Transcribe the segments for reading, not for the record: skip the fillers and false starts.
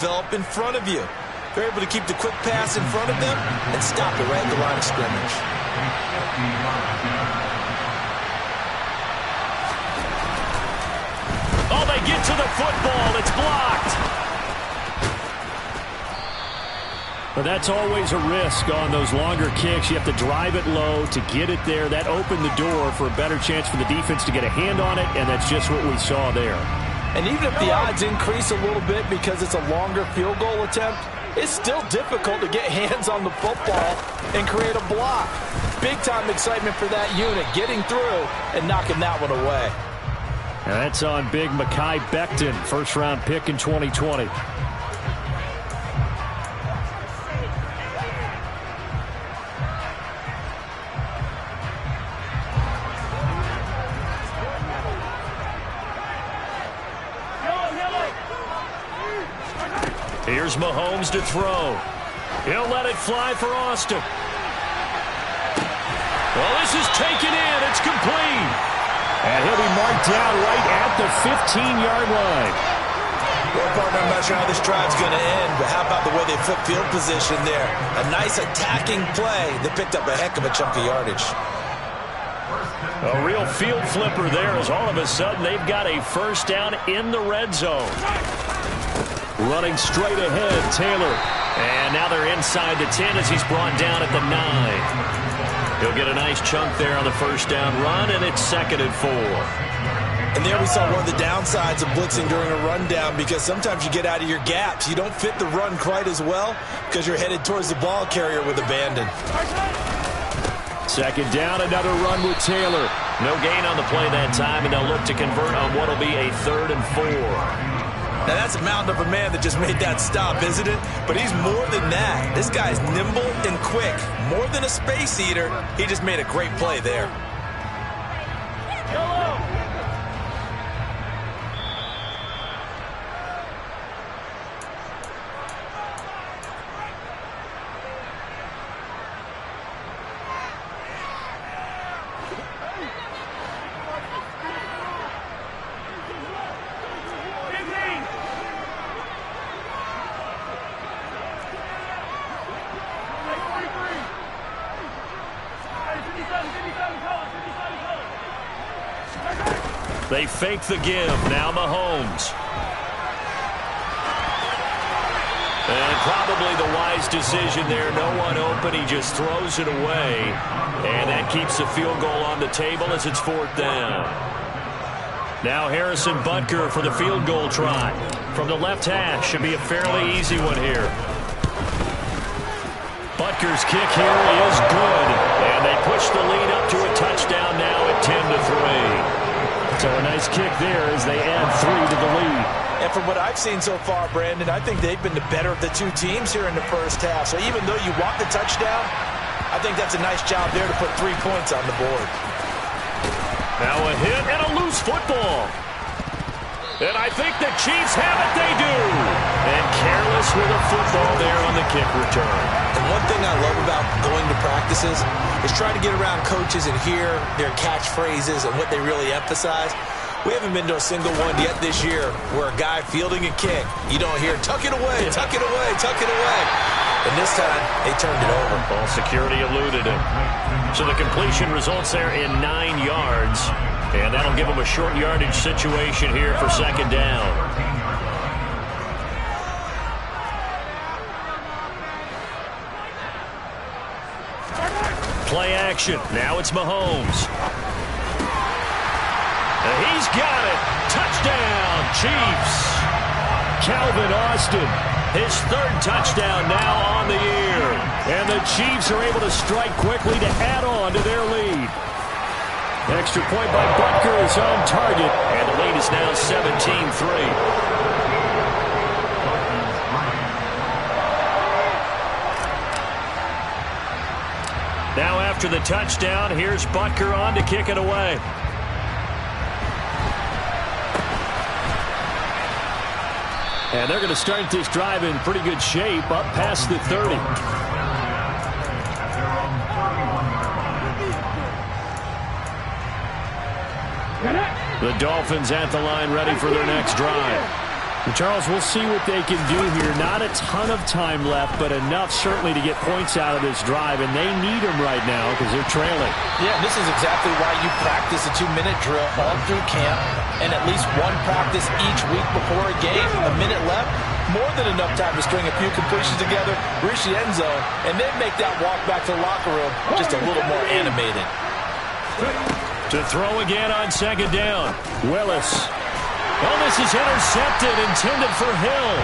develop in front of you. They're able to keep the quick pass in front of them and stop it right at the line of scrimmage. Oh, they get to the football. It's blocked. But that's always a risk on those longer kicks. You have to drive it low to get it there. That opened the door for a better chance for the defense to get a hand on it, and that's just what we saw there. And even if the odds increase a little bit because it's a longer field goal attempt, it's still difficult to get hands on the football and create a block. Big-time excitement for that unit, getting through and knocking that one away. And that's on big Mekhi Becton, first-round pick in 2020. Here's Mahomes to throw. He'll let it fly for Austin. Well, this is taken in. It's complete. And he'll be marked down right at the 15-yard line. Well, partner, I'm not sure how this drive's going to end, but how about the way they flip field position there? A nice attacking play that picked up a heck of a chunk of yardage. A real field flipper there as all of a sudden they've got a first down in the red zone. Running straight ahead, Taylor. And now they're inside the 10 as he's brought down at the 9. He'll get a nice chunk there on the first down run, and it's 2nd and 4. And there we saw one of the downsides of blitzing during a rundown, because sometimes you get out of your gaps. You don't fit the run quite as well because you're headed towards the ball carrier with abandon. 2nd down, another run with Taylor. No gain on the play that time, and they'll look to convert on what will be a 3rd and 4. Now, that's a mountain of a man that just made that stop, isn't it? But he's more than that. This guy's nimble and quick. More than a space eater, he just made a great play there. They fake the give. Now Mahomes. And probably the wise decision there. No one open. He just throws it away. And that keeps the field goal on the table as it's 4th down. Now Harrison Butker for the field goal try. From the left hash. Should be a fairly easy one here. Butker's kick here is good. And they push the lead up to a touchdown now at 10-3. So a nice kick there as they add 3 to the lead. And from what I've seen so far, Brandon, I think they've been the better of the two teams here in the first half. So even though you want the touchdown, I think that's a nice job there to put 3 points on the board. Now a hit and a loose football. And I think the Chiefs have it. They do. And careless with a football there on the kick return. And one thing I love about going to practices is trying to get around coaches and hear their catchphrases and what they really emphasize. We haven't been to a single one yet this year where a guy fielding a kick, you don't hear, tuck it away, tuck it away, tuck it away. And this time, they turned it over. Ball security eluded him. So the completion results there in 9 yards. And that'll give them a short yardage situation here for 2nd down. Play action. Now it's Mahomes. And he's got it. Touchdown, Chiefs. Calvin Austin, his 3rd touchdown now on the year. And the Chiefs are able to strike quickly to add on to their lead. Extra point by Butker is on target. And the lead is now 17-3. Now after the touchdown, here's Butker on to kick it away. And they're going to start this drive in pretty good shape, up past the 30. The Dolphins at the line ready for their next drive. And Charles, we'll see what they can do here. Not a ton of time left, but enough certainly to get points out of this drive, and they need them right now because they're trailing. Yeah, this is exactly why you practice a 2-minute drill all through camp and at least one practice each week before a game. A minute left, more than enough time to string a few completions together, reach the end zone, and then make that walk back to the locker room just a little more animated. To throw again on second down, Willis. Oh, this is intercepted, intended for Hill.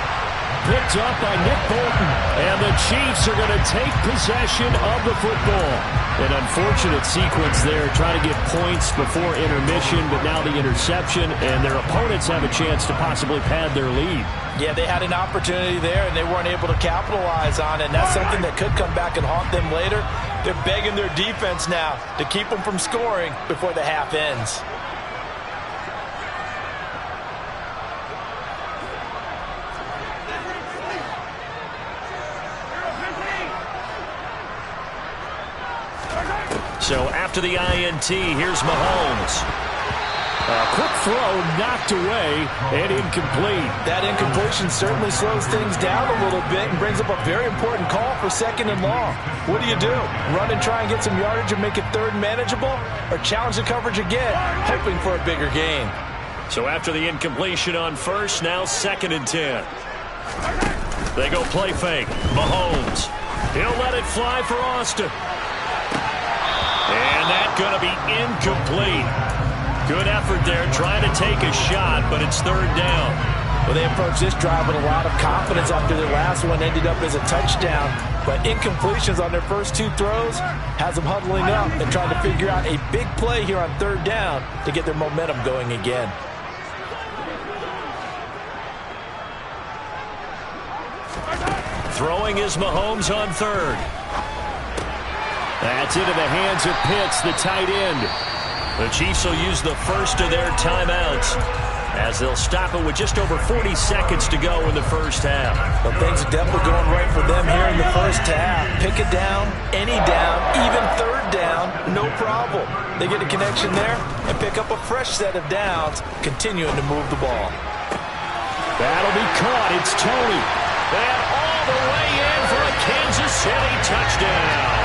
Picked up by Nick Bolton. And the Chiefs are going to take possession of the football. An unfortunate sequence there, trying to get points before intermission, but now the interception, and their opponents have a chance to possibly pad their lead. Yeah, they had an opportunity there, and they weren't able to capitalize on it, and that's something that could come back and haunt them later. They're begging their defense now to keep them from scoring before the half ends. So after the INT, here's Mahomes. A quick throw knocked away and incomplete. That incompletion certainly slows things down a little bit and brings up a very important call for 2nd and long. What do? Run and try and get some yardage and make it 3rd and manageable? Or challenge the coverage again, hoping for a bigger gain? So after the incompletion on 1st, now 2nd and 10. They go play fake. Mahomes. He'll let it fly for Austin. And that's going to be incomplete. Good effort there, trying to take a shot, but it's 3rd down. Well, they approached this drive with a lot of confidence after their last one ended up as a touchdown. But incompletions on their first 2 throws has them huddling up and trying to figure out a big play here on 3rd down to get their momentum going again. Throwing is Mahomes on 3rd. That's into the hands of Pitts, the tight end. The Chiefs will use the first of their timeouts as they'll stop it with just over 40 seconds to go in the first half. Well, things are definitely going right for them here in the first half. Pick a down, any down, even 3rd down, no problem. They get a connection there and pick up a fresh set of downs, continuing to move the ball. That'll be caught. It's Tony. And all the way in for a Kansas City touchdown.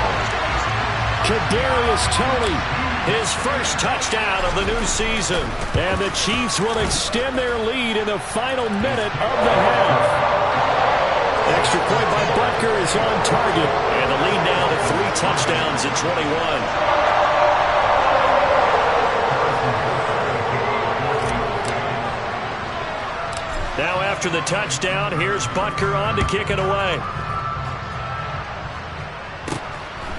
Kadarius Toney, his first touchdown of the new season. And the Chiefs will extend their lead in the final minute of the half. Extra point by Butker is on target. And the lead now to 3 touchdowns at 21. Now after the touchdown, here's Butker on to kick it away.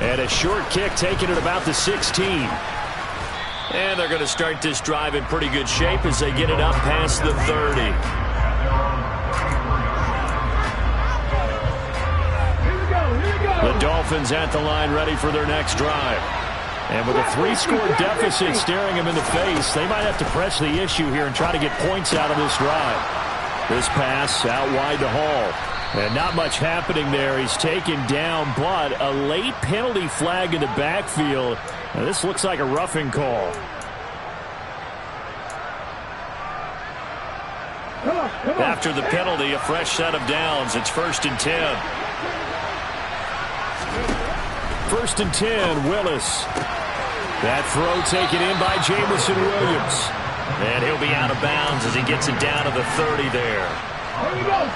And a short kick taken at about the 16. And they're going to start this drive in pretty good shape as they get it up past the 30. The Dolphins at the line ready for their next drive. And with a 3-score deficit staring them in the face, they might have to press the issue here and try to get points out of this drive. This pass out wide to Hall. And not much happening there. He's taken down, but a late penalty flag in the backfield. Now, this looks like a roughing call. After the penalty, a fresh set of downs. It's 1st and 10. 1st and 10, Willis. That throw taken in by Jamison Williams. And he'll be out of bounds as he gets it down to the 30 there. There you go.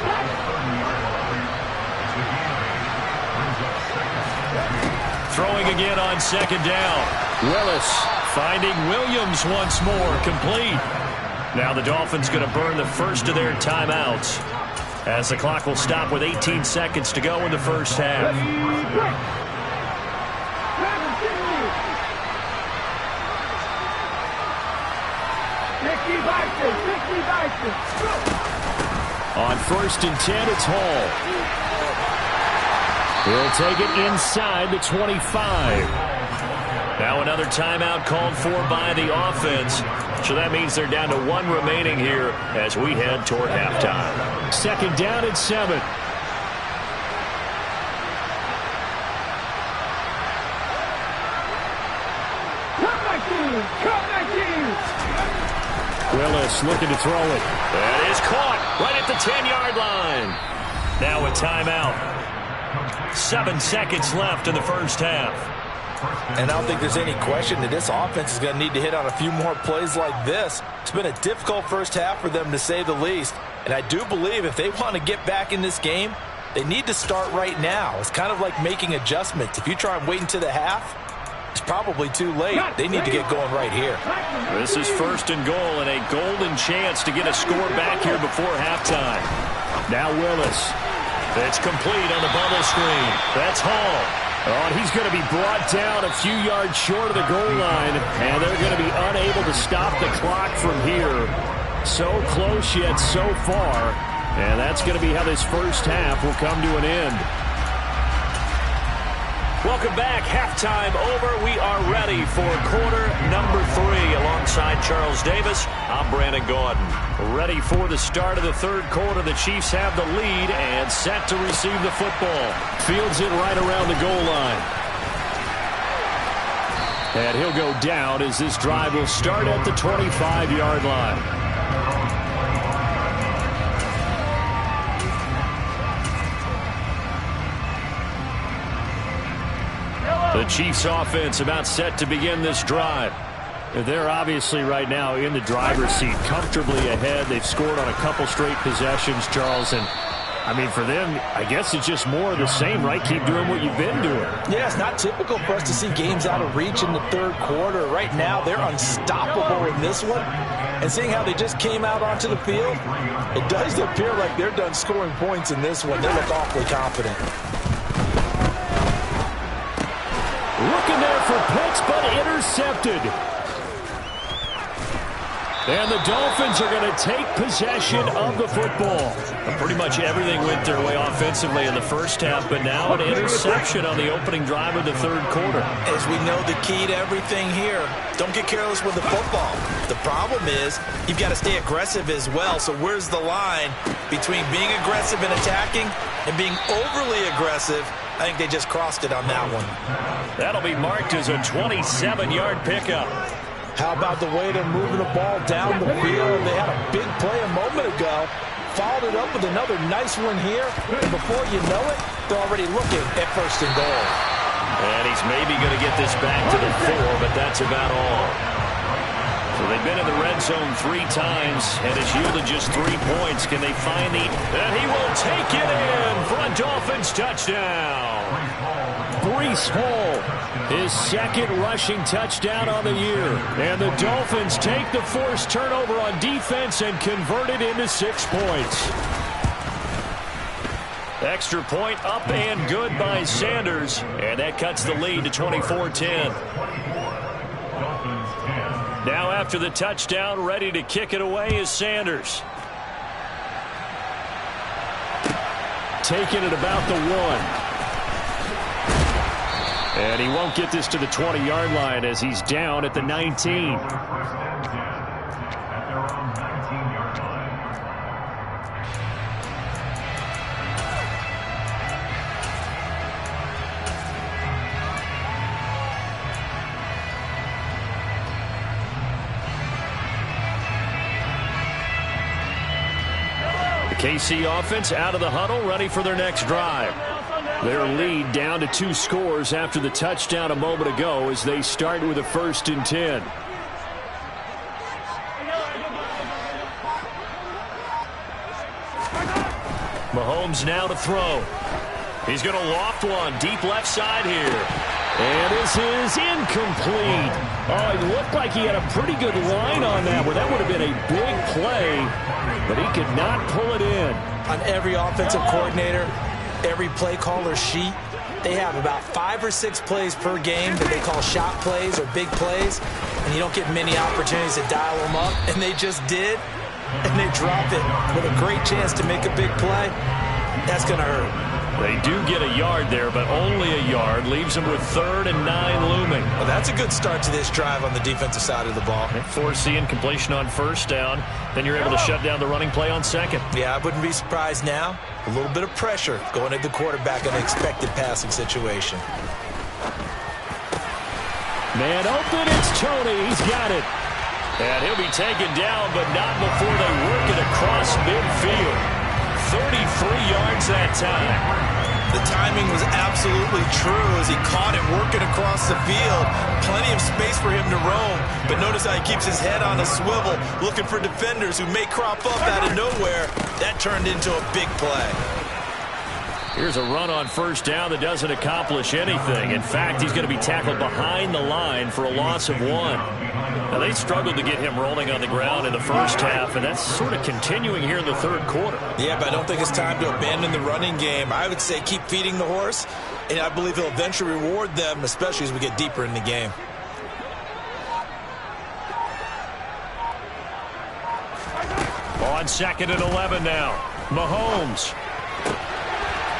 Throwing again on 2nd down. Willis finding Williams once more, complete. Now the Dolphins going to burn the first of their timeouts as the clock will stop with 18 seconds to go in the first half. On 1st and 10, it's Hall. He'll take it inside the 25. Now another timeout called for by the offense. So that means they're down to 1 remaining here as we head toward halftime. 2nd down and 7. Willis looking to throw it. That is caught right at the 10-yard line. Now a timeout. 7 seconds left in the first half. And I don't think there's any question that this offense is going to need to hit on a few more plays like this. It's been a difficult first half for them, to say the least. And I do believe if they want to get back in this game, they need to start right now. It's kind of like making adjustments. If you try and wait until the half, it's probably too late. They need to get going right here. This is 1st and goal and a golden chance to get a score back here before halftime. Now Willis. It's complete on the bubble screen. That's Hall. Oh, and he's going to be brought down a few yards short of the goal line, and they're going to be unable to stop the clock from here. So close yet so far, and that's going to be how this first half will come to an end. Welcome back. Halftime over. We are ready for quarter number 3. Alongside Charles Davis, I'm Brandon Gordon. Ready for the start of the third quarter. The Chiefs have the lead and set to receive the football. Fields it right around the goal line. And he'll go down as this drive will start at the 25-yard line. The Chiefs offense about set to begin this drive. They're obviously right now in the driver's seat, comfortably ahead. They've scored on a couple straight possessions, Charles. And, I mean, for them, I guess it's just more of the same, right? Keep doing what you've been doing. Yeah, it's not typical for us to see games out of reach in the third quarter. Right now, they're unstoppable in this one. And seeing how they just came out onto the field, it does appear like they're done scoring points in this one. They look awfully confident. Looking there for picks, but intercepted. And the Dolphins are going to take possession of the football. Pretty much everything went their way offensively in the first half, but now an interception on the opening drive of the third quarter. As we know, the key to everything here, don't get careless with the football. The problem is you've got to stay aggressive as well. So where's the line between being aggressive and attacking and being overly aggressive? I think they just crossed it on that one. That'll be marked as a 27-yard pickup. How about the way they're moving the ball down the field? They had a big play a moment ago. Followed it up with another nice one here. And before you know it, they're already looking at 1st and goal. And he's maybe going to get this back to the 4, but that's about all. So they've been in the red zone 3 times, and it's yielded just 3 points. Can they find the... And he will take it in for a Dolphins touchdown. Breece Hall, his 2nd rushing touchdown on the year. And the Dolphins take the forced turnover on defense and convert it into 6 points. Extra point up and good by Sanders. And that cuts the lead to 24-10. Now after the touchdown, ready to kick it away is Sanders. Taking it about the 1. And he won't get this to the 20-yard line as he's down at the 19. The KC offense out of the huddle, ready for their next drive. Their lead down to 2 scores after the touchdown a moment ago as they start with a 1st and 10. Mahomes now to throw. He's going to loft one deep left side here. And this is incomplete. Oh, it looked like he had a pretty good line on that, where that would have been a big play, but he could not pull it in. On every offensive coordinator, every play caller sheet, they have about 5 or 6 plays per game that they call shot plays or big plays, and you don't get many opportunities to dial them up, and they just did, and they drop it with a great chance to make a big play. That's going to hurt. They do get a yard there, but only a yard. Leaves them with 3rd and 9 looming. Well, that's a good start to this drive on the defensive side of the ball. Forcing completion on 1st down. Then you're able to shut down the running play on 2nd. Yeah, I wouldn't be surprised now. A little bit of pressure going at the quarterback in an expected passing situation. Man open, it's Tony. He's got it. And he'll be taken down, but not before they work it across midfield. 33 yards that time. The timing was absolutely true as he caught it working across the field. Plenty of space for him to roam, but notice how he keeps his head on a swivel, looking for defenders who may crop up out of nowhere. That turned into a big play. Here's a run on first down that doesn't accomplish anything. In fact, he's going to be tackled behind the line for a loss of 1. Now, they struggled to get him rolling on the ground in the first half, and that's sort of continuing here in the third quarter. Yeah, but I don't think it's time to abandon the running game. I would say keep feeding the horse, and I believe he'll eventually reward them, especially as we get deeper in the game. On 2nd and 11 now. Mahomes.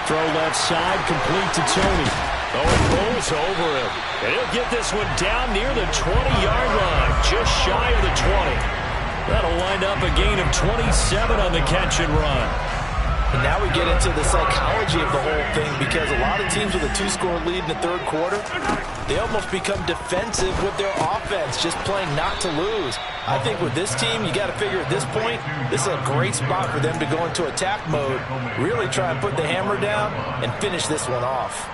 Throw left side, complete to Tony. Oh, it rolls over him. And he'll get this one down near the 20-yard line, just shy of the 20. That'll wind up a gain of 27 on the catch and run. And now we get into the psychology of the whole thing, because a lot of teams with a 2-score lead in the third quarter, they almost become defensive with their offense, just playing not to lose. I think with this team, you got to figure at this point, this is a great spot for them to go into attack mode, really try and put the hammer down and finish this one off.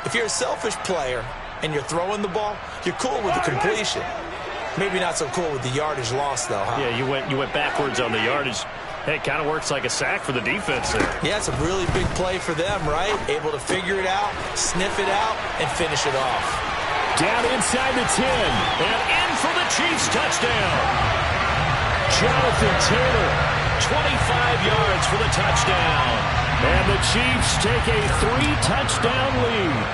If you're a selfish player and you're throwing the ball, you're cool with the completion. Maybe not so cool with the yardage loss, though, huh? Yeah, you went backwards on the yardage. Hey, it kind of works like a sack for the defense there. Yeah, it's a really big play for them, right? Able to figure it out, sniff it out, and finish it off. Down inside the 10, and in for the Chiefs touchdown. Jonathan Taylor, 25 yards for the touchdown. And the Chiefs take a 3-touchdown lead.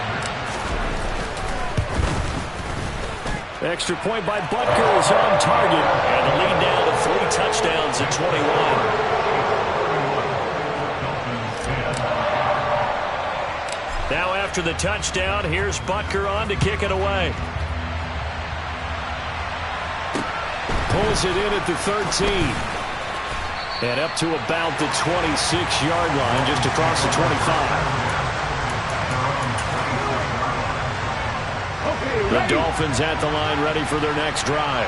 Extra point by Butker is on target. And the lead now to 3 touchdowns at 21. Now after the touchdown, here's Butker on to kick it away. Pulls it in at the 13. And up to about the 26-yard line, just across the 25. The Dolphins at the line ready for their next drive.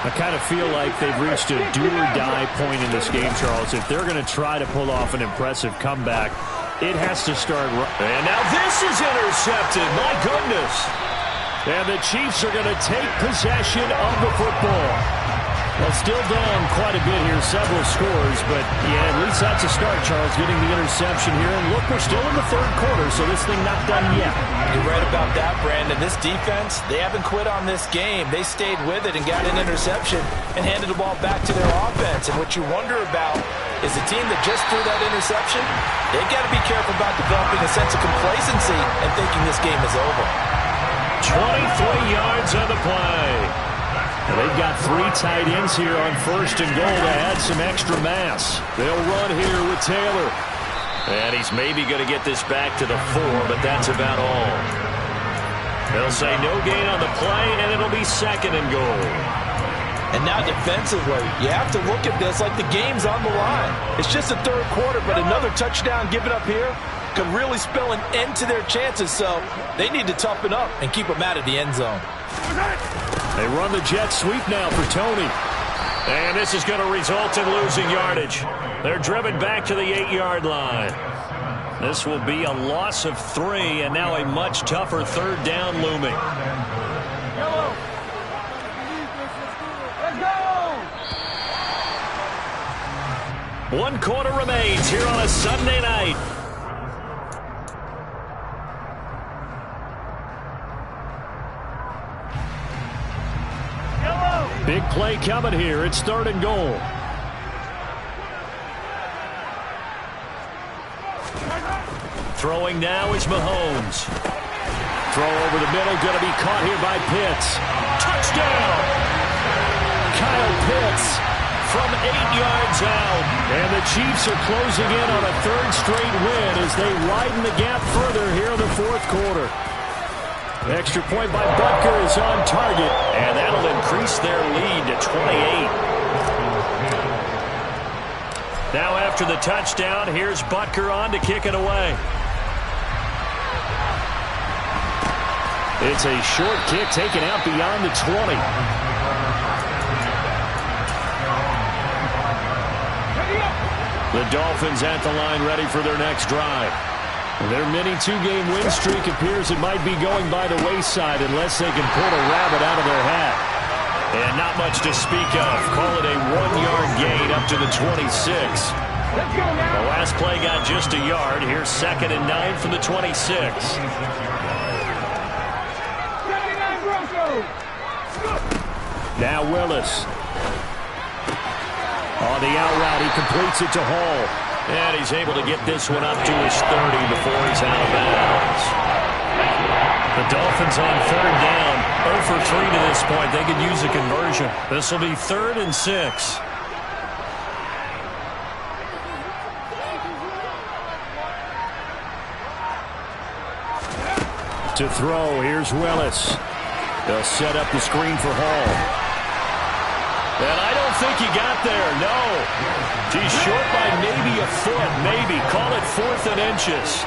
I kind of feel like they've reached a do-or-die point in this game, Charles. If they're going to try to pull off an impressive comeback, it has to start. And now this is intercepted. My goodness. And the Chiefs are going to take possession of the football. Well, still down quite a bit here, several scores, but yeah, at least that's a start, Charles, getting the interception here. And look, we're still in the third quarter, so this thing not done yet. You're right about that, Brandon. This defense, they haven't quit on this game. They stayed with it and got an interception and handed the ball back to their offense. And what you wonder about is the team that just threw that interception, they got to be careful about developing a sense of complacency and thinking this game is over. 23 yards on the play. And they've got 3 tight ends here on 1st and goal to add some extra mass. They'll run here with Taylor. And he's maybe going to get this back to the 4, but that's about all. They'll say no gain on the play, and it'll be 2nd and goal. And now defensively, you have to look at this like the game's on the line. It's just the third quarter, but another touchdown given up here could really spell an end to their chances, so they need to toughen up and keep them out of the end zone. They run the jet sweep now for Tony. And this is going to result in losing yardage. They're driven back to the 8-yard line. This will be a loss of 3, and now a much tougher 3rd down looming. Let's go! 1 quarter remains here on a Sunday night. Big play coming here. It's 3rd and goal. Throwing now is Mahomes. Throw over the middle, going to be caught here by Pitts. Touchdown! Kyle Pitts from 8 yards out. And the Chiefs are closing in on a 3rd straight win as they widen the gap further here in the 4th quarter. Extra point by Butker is on target, and that'll increase their lead to 28. Now after the touchdown, here's Butker on to kick it away. It's a short kick taken out beyond the 20. The Dolphins at the line ready for their next drive. Their mini two-game win streak appears it might be going by the wayside unless they can pull a rabbit out of their hat. And not much to speak of. Call it a 1-yard gain up to the 26. The last play got just a yard. Here's 2nd and 9 from the 26. Now Willis. On the out route, he completes it to Hall. And he's able to get this one up to his 30 before he's out of bounds. The Dolphins on 3rd down. 0 for 3 to this point. They could use a conversion. This will be 3rd and 6. To throw, here's Willis. They'll set up the screen for Hall. And I don't think he got there, no. He's short by maybe a foot, maybe. Call it 4th and inches.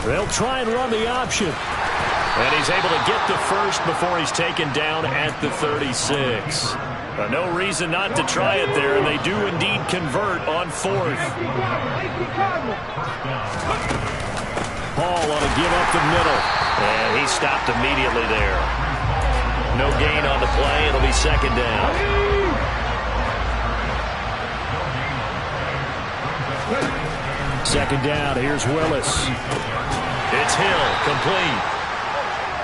19, they'll try and run the option. And he's able to get the first before he's taken down at the 36. No reason not to try it there, and they do indeed convert on 4th. Hall on a give up the middle. And he stopped immediately there. No gain on the play. It'll be 2nd down. Second down. Here's Willis. It's Hill. Complete.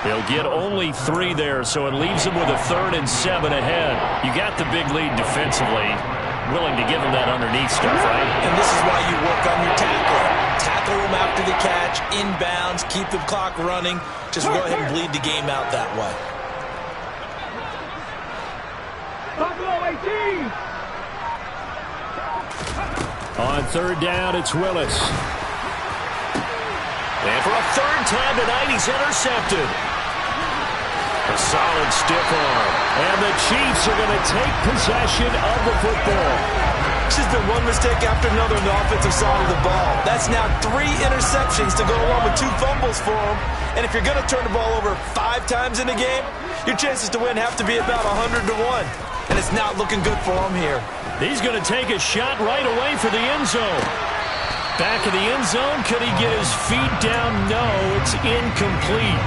They'll get only 3 there, so it leaves them with a 3rd and 7 ahead. You got the big lead defensively. Willing to give them that underneath stuff, right? And this is why you work on your tackling. Tackle them after the catch, inbounds, keep the clock running. Just go ahead and bleed the game out that way. On 3rd down, it's Willis. And for a 3rd time tonight, he's intercepted. A solid stiff arm. And the Chiefs are going to take possession of the football. It's just been one mistake after another on the offensive side of the ball. That's now 3 interceptions to go along with 2 fumbles for him. And if you're going to turn the ball over 5 times in a game, your chances to win have to be about 100 to 1. And it's not looking good for him here. He's going to take a shot right away for the end zone. Back of the end zone. Could he get his feet down? No, it's incomplete.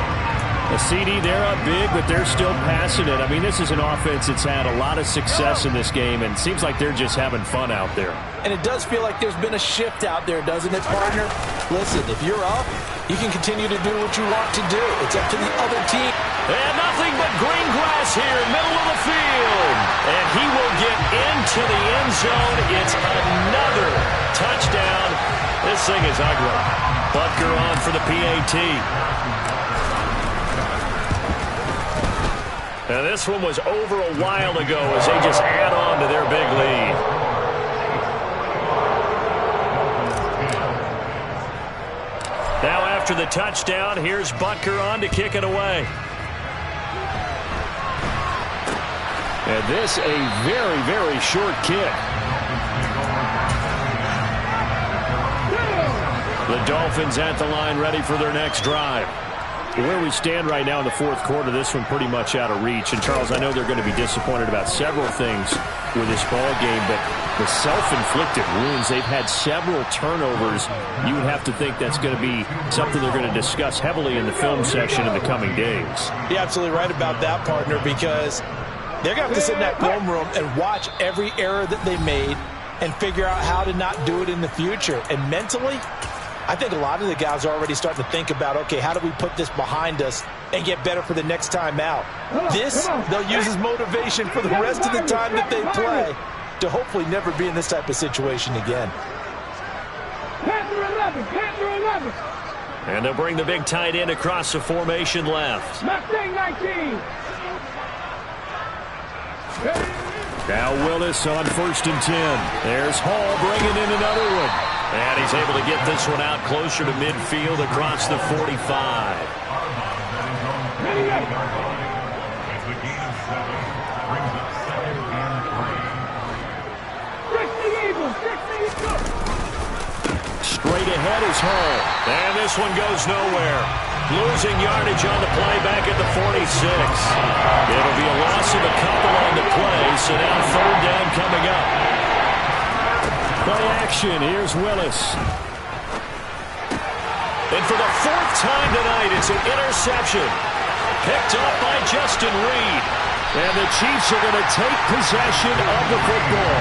A CD, they're up big, but they're still passing it. I mean, this is an offense that's had a lot of success in this game, and it seems like they're just having fun out there. And it does feel like there's been a shift out there, doesn't it, partner? Listen, if you're up, you can continue to do what you want to do. It's up to the other team. And nothing but green grass here, middle of the field. And he will get into the end zone. It's another touchdown. This thing is ugly. Butker on for the PAT. And this one was over a while ago as they just add on to their big lead. Now after the touchdown, here's Butker on to kick it away. And this a very, very short kick. The Dolphins at the line ready for their next drive. Where we stand right now in the 4th quarter, this one pretty much out of reach. And, Charles, I know they're going to be disappointed about several things with this ball game, but the self-inflicted wounds, they've had several turnovers. You would have to think that's going to be something they're going to discuss heavily in the film section in the coming days. You're absolutely right about that, partner, because they're going to have to sit in that film room and watch every error that they made and figure out how to not do it in the future. And mentally, I think a lot of the guys are already starting to think about, okay, how do we put this behind us and get better for the next time out? This, they'll use as motivation for the rest of the time that they play to hopefully never be in this type of situation again. Panther 11. And they'll bring the big tight end across the formation left. Mustang 19. Now Willis on 1st and 10. There's Hall bringing in another one. And he's able to get this one out closer to midfield across the 45. Straight ahead is Hall. And this one goes nowhere. Losing yardage on the play back at the 46. It'll be a loss of a couple on the play, so now third down coming up. Play action, here's Willis. And for the fourth time tonight, it's an interception. Picked up by Justin Reed. And the Chiefs are going to take possession of the football.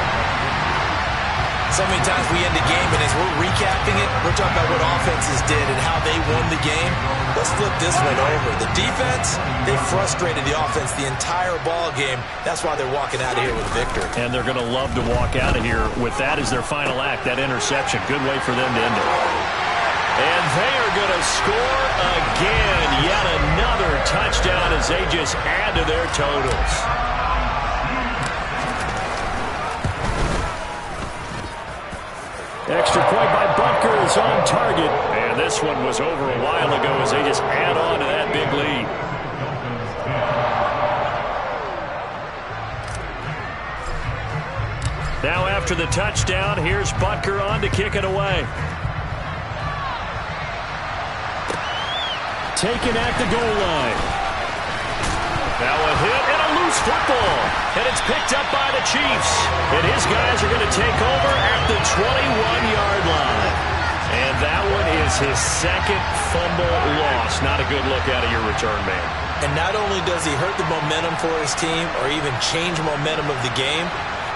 So many times we end the game, and as we're recapping it, we're talking about what offenses did and how they won the game. Let's flip this one over. The defense, they frustrated the offense the entire ball game. That's why they're walking out of here with a victory. And they're going to love to walk out of here with that as their final act, that interception. Good way for them to end it. And they are going to score again. Yet another touchdown as they just add to their totals. Extra point by Butker is on target. And this one was over a while ago as they just add on to that big lead. Now after the touchdown, here's Butker on to kick it away. Taken at the goal line. Now a hit and a loose football. And it's picked up by the Chiefs. And his guys are going to take over at the 21-yard line. And that one is his second fumble loss. Not a good look out of your return man. And not only does he hurt the momentum for his team or even change momentum of the game,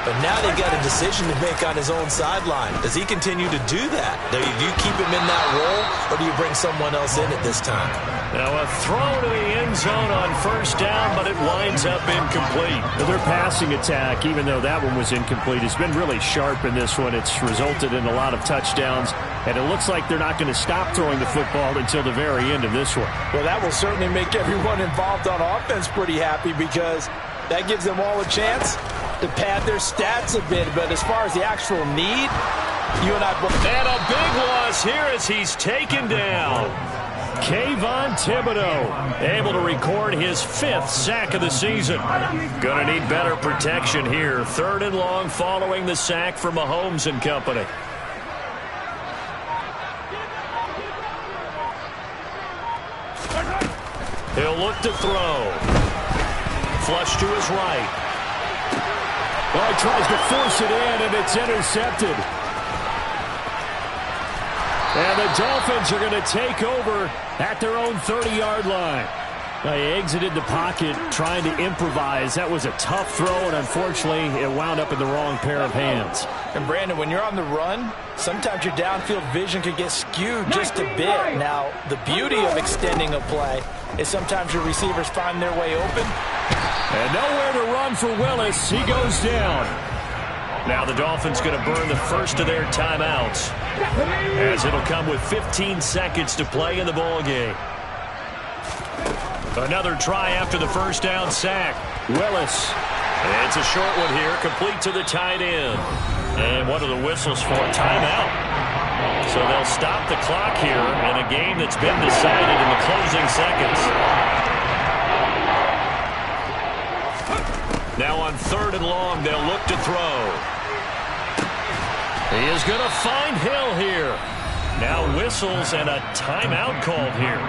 but now they've got a decision to make on his own sideline. Does he continue to do that? Do you keep him in that role, or do you bring someone else in at this time? Now a throw to the end zone on first down, but it winds up incomplete. Their passing attack, even though that one was incomplete, has been really sharp in this one. It's resulted in a lot of touchdowns, and it looks like they're not going to stop throwing the football until the very end of this one. Well, that will certainly make everyone involved on offense pretty happy because that gives them all a chance to pad their stats a bit. But as far as the actual need, you and I both. And a big loss here as he's taken down. Kayvon Thibodeau able to record his 5th sack of the season. Gonna need better protection here. 3rd and long following the sack from Mahomes and company. He'll look to throw. Flush to his right. Well, he tries to force it in, and it's intercepted. And the Dolphins are going to take over at their own 30-yard line. They exited the pocket trying to improvise. That was a tough throw, and unfortunately, it wound up in the wrong pair of hands. And, Brandon, when you're on the run, sometimes your downfield vision could get skewed just a bit. Now, the beauty of extending a play is sometimes your receivers find their way open. And nowhere to run for Willis. He goes down. Now the Dolphins going to burn the first of their timeouts, as it'll come with 15 seconds to play in the ball game. Another try after the first down sack. Willis. It's a short one here, complete to the tight end. And what are the whistles for? Timeout. So they'll stop the clock here in a game that's been decided in the closing seconds. Now on 3rd and long, they'll look to throw. He is going to find Hill here. Now whistles and a timeout called here.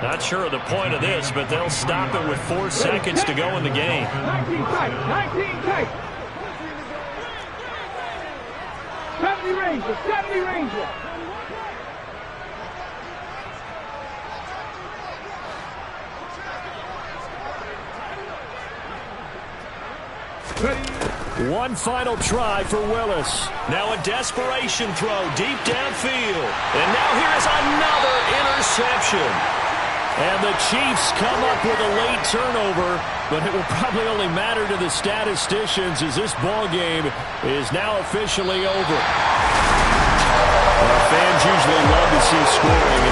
Not sure of the point of this, but they'll stop it with 4 seconds to go in the game. 19 tight. 19 tight. 70 Ranger. 70 Ranger. One final try for Willis. Now a desperation throw deep downfield. And now here's another interception. And the Chiefs come up with a late turnover, but it will probably only matter to the statisticians as this ball game is now officially over. Well, fans usually love to see scoring,